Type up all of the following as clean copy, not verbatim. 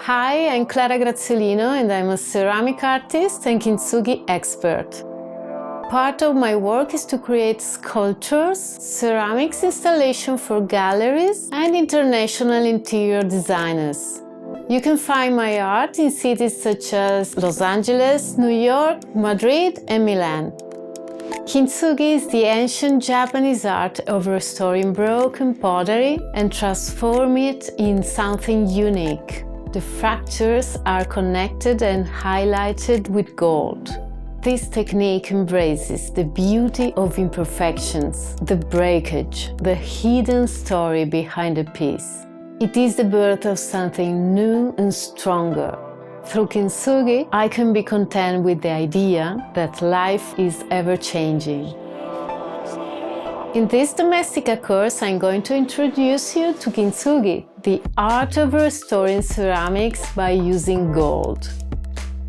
Hi, I'm Clara Graziolino and I'm a ceramic artist and kintsugi expert. Part of my work is to create sculptures, ceramics installation for galleries and international interior designers. You can find my art in cities such as Los Angeles, New York, Madrid and Milan. Kintsugi is the ancient Japanese art of restoring broken pottery and transform it in something unique. The fractures are connected and highlighted with gold. This technique embraces the beauty of imperfections, the breakage, the hidden story behind a piece. It is the birth of something new and stronger. Through kintsugi, I can be content with the idea that life is ever-changing. In this Domestika course, I'm going to introduce you to kintsugi, the art of restoring ceramics by using gold.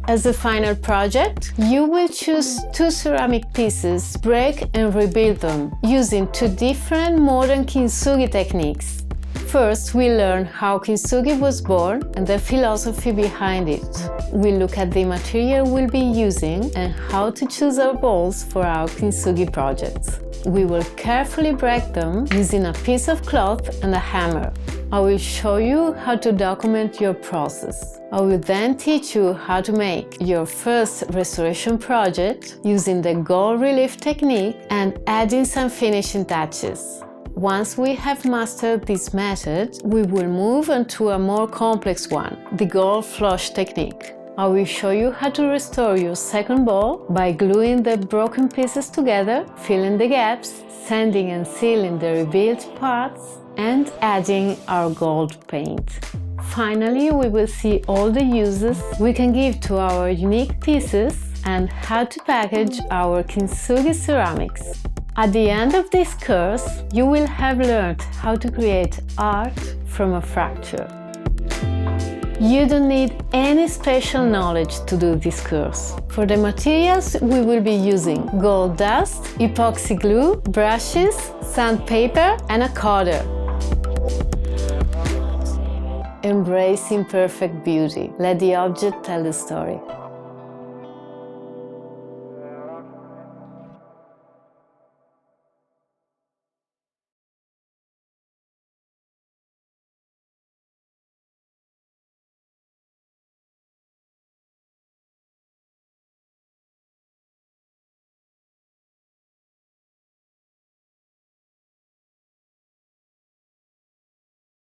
As a final project, you will choose 2 ceramic pieces, break and rebuild them, using 2 different modern kintsugi techniques. First, we learn how kintsugi was born and the philosophy behind it. We look at the material we'll be using and how to choose our bowls for our kintsugi projects. We will carefully break them using a piece of cloth and a hammer. I will show you how to document your process. I will then teach you how to make your first restoration project using the gold relief technique and adding some finishing touches. Once we have mastered this method, we will move on to a more complex one, the gold flush technique. I will show you how to restore your second bowl by gluing the broken pieces together, filling the gaps, sanding and sealing the rebuilt parts, and adding our gold paint. Finally, we will see all the uses we can give to our unique pieces and how to package our kintsugi ceramics. At the end of this course, you will have learned how to create art from a fracture. You don't need any special knowledge to do this course. For the materials, we will be using gold dust, epoxy glue, brushes, sandpaper and a coater. Embrace imperfect beauty. Let the object tell the story.